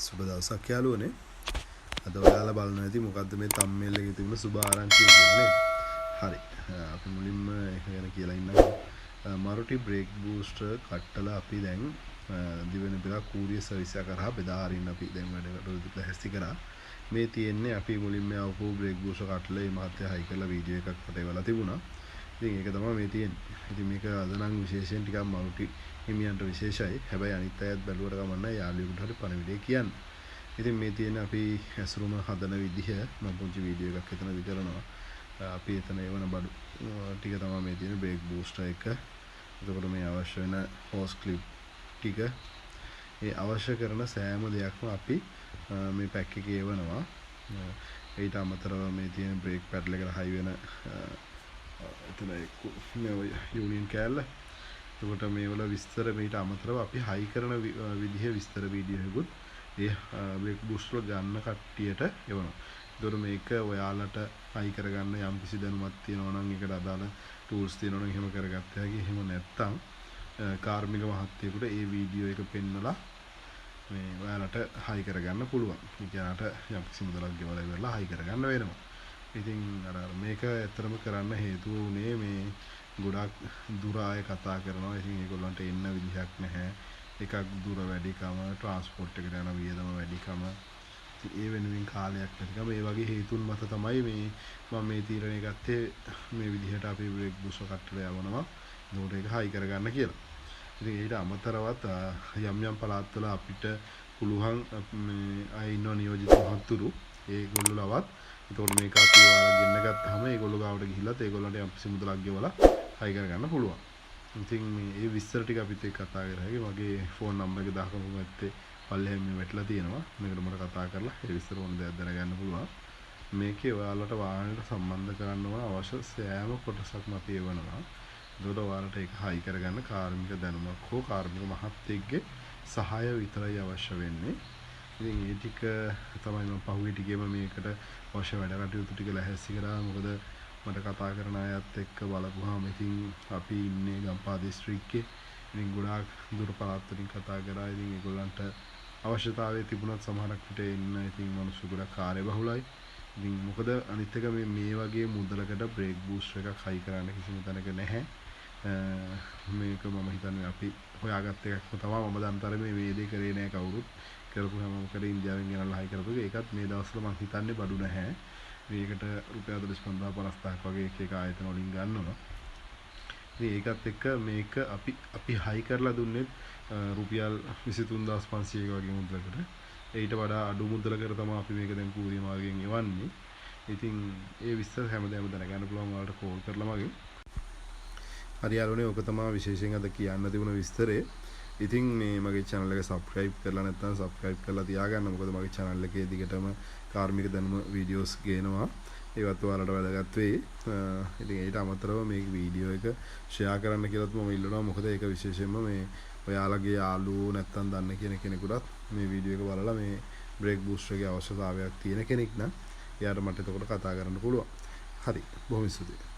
සුබ දවසක් යාළුවනේ. අද ඔයාලා බලන්න ඇති මොකද්ද මේ thumbnail එකේ තිබුණ සුබ ආරංචිය කියලා නේද? හරි. අපි මුලින්ම ඒක ගැන කියලා ඉන්නවා. Maruti brake booster කට්ටලා අපි දැන් දිවෙන බෙදා කූරිය සර්විස් එක කරා බෙදා හරින්න අපි දැන් වැඩකට ලැහැස්ති කරා. මේ තියෙන්නේ අපි මුලින්ම ආපු brake booster කට්ටලා මේ මහත්ය හයි කරලා වීඩියෝ එකක් පටේවලා තිබුණා. ඉතින් ඒක තමයි මේ තියෙන්නේ. ඉතින් මේක අද නම් විශේෂයෙන් ටිකක් Maruti හිමියන්ට විශේෂයි. හැබැයි අනිත් අයත් බැලුවට කමක් නැහැ. යාළුවෙකුට හරි පණවිඩේ කියන්න. ඉතින් මේ තියෙන අපි ඇසුරුම හදන විදිහ මම පුංචි වීඩියෝ එකක් එතනදි කරනවා. අපි එතන එවන බඩු ටික තමයි මේ තියෙන බ්‍රේක් බූස්ටර් එක. එතකොට මේ අවශ්‍ය වෙන හෝස් ක්ලිප් ටික ඒ අවශ්‍ය කරන සෑම දෙයක්ම අපි මේ පැක් එකේ එවනවා. ඊට අමතරව මේ තියෙන බ්‍රේක් පැඩල් එකට හයි වෙන එතන මේ යූනියන් කෑල්ල. එතකොට මේවල විස්තර මීට අමතරව අපි හයි කරන විදිහ විස්තර වීඩියෝ එකකුත් ඒ බ්‍රේක් බූස්ටර් ගන්න කට්ටියට එවනවා. ඒතකොට මේක ඔයාලට හයි කරගන්න යම් කිසි දැනුමක් තියෙනවා නම් ඒකට අදාළ ටූල්ස් තියෙනවා නම් එහෙම කරගත්ත හැකි. එහෙම නැත්නම් කාර්මික මහත්තයෙකුට ඒ වීඩියෝ එක පෙන්නලා මේ ඔයාලට හයි කරගන්න පුළුවන්. ඊට යම් කිසි මුදලක් ගෙවලා ඉවරලා හයි කරගන්න වෙනවා. ඉතින් අර මේක ඇත්තටම කරන්න හේතුව උනේ මේ ගොඩක් දුර අය කතා කරනවා. ඉතින් ඒගොල්ලන්ට එන්න විදිහක් නැහැ. එකක් දුර වැඩිකම, ට්‍රාන්ස්පෝර්ට් එකට යන වියදම වැඩිකම, ඒ වෙනුවෙන් කාලයක් නැතිකම, ඒ වගේ හේතුන් මත තමයි මම මේ තීරණය ගත්තේ මේ විදිහට අපි බ්‍රේක් බූස්ටර් කට්ටලා යවනවා. ඒකට ඒක හයි කරගන්න කියලා. ඉතින් ඊට අමතරවත් යම් යම් පළාත්වල අපිට පුළුවන් මේ අය ඉන්නවා නියෝජිත මහතුරු ඒගොල්ලෝලවත්. ඒතකොට මේක අපි ඔයාලා ගෙන්න ගත්තාම ඒගොල්ලෝ ගාවට ගිහිල්ලත් ඒගොල්ලන්ට යම් කිසි මුදලක් ගෙවලා හයි කරගන්න පුළුවන්. ඉතින් මේ විස්තර ටික අපිත් එක්ක කතා කරලා මගේ ෆෝන් නම්බර් එක දාපුවම මැත්තේ පල්ලෙහෙන් මේ වැටලා තියෙනවා. මේකට මට කතා කරලා ඒ විස්තර ඕන දෙයක් දැනගන්න පුළුවන්. මේකේ ඔයාලට වාහනයට සම්බන්ධ කරන්න ඕන අවශ්‍ය සෑම කොටසක්ම අපි එවනවා. ඒකට ඔයාලට ඒක හයි කරගන්න කාර්මික දැනුමක් හෝ කාර්මික මහත්තයෙක්ගේ සහාය විතරයි අවශ්‍ය වෙන්නේ. ඉතින් මේ ටික තමයි මම පහුගිය ටිකේම මේකට අවශ්‍ය වැඩ කටයුතු ටික ලැහැස්ති කරා. මොකද මට කතා කරන අයත් එක්ක බලපුවාම ඉතින් අපි ඉන්නේ ගම්පහ දිස්ත්‍රික්කේ. ඉතින් ගොඩාක් දුර පළාත් වලින් කතා කරා. ඉතින් ඒගොල්ලන්ට අවශ්‍යතාවය තිබුණත් සමහරක් විට එන්න ඉතින් මිනිස්සු ගොඩක් කාර්යබහුලයි. ඉතින් මොකද අනිත් එක මේ වගේ මුදලකට බ්‍රේක් බූස්ටර් එකක් හයි කරන්න කිසිම තැනක නැහැ. මේක මම හිතන්නේ අපි හොයාගත්ත එකක්ම තමයි. මම දැන් තරමේ මේ දේ කරේ නෑ කවුරුත්. කරපුවාම මොකද ඉන්දියාවෙන් ගෙනල්ලා හයි කරපු එක. ඒකත් මේ දවස්වල මම හිතන්නේ බඩු නැහැ. මේකට රුපියල් 45,000 වගේ එක ආයතන වලින් ගන්නවා. ඉතින් ඒකත් එක්ක මේක අපි හයි කරලා දුන්නේ රුපියල් 23,500 වගේ මුදලකට. ඊට වඩා අඩු මුදලකට තමයි අපි මේක දැන් කූරිය මාර්ගයෙන් එවන්නේ. ඉතින් ඒ විස්තර හැමදේම දැනගන්න පුළුවන් ඔයාලට කෝල් කරලා මගෙන්. හරි යාළුවනේ, ඔක තමයි විශේෂයෙන් අද කියන්න තිබුණ විස්තරේ. ඉතින් මේ මගේ channel එක subscribe කරලා නැත්නම් subscribe කරලා තියාගන්න. මොකද මගේ channel එකේ දිගටම කාර්මික දැනුම වීඩියෝස් ගේනවා. ඒවත් ඔයාලට වැදගත් වෙයි. ඉතින් ඊට අමතරව මේ වීඩියෝ එක share කරන්න කියලාත් මම ඉල්ලනවා. මොකද ඒක විශේෂයෙන්ම මේ ඔයාලගේ යාළුවෝ නැත්නම් දන්න කෙනෙකුටත් මේ වීඩියෝ එක බලලා මේ බ්‍රේක් බූස්ටර් එකේ අවශ්‍යතාවයක් තියෙන කෙනෙක් නම් එයාට මට එතකොට කතා කරන්න පුළුවන්. හරි. බොහොම ස්තුතියි.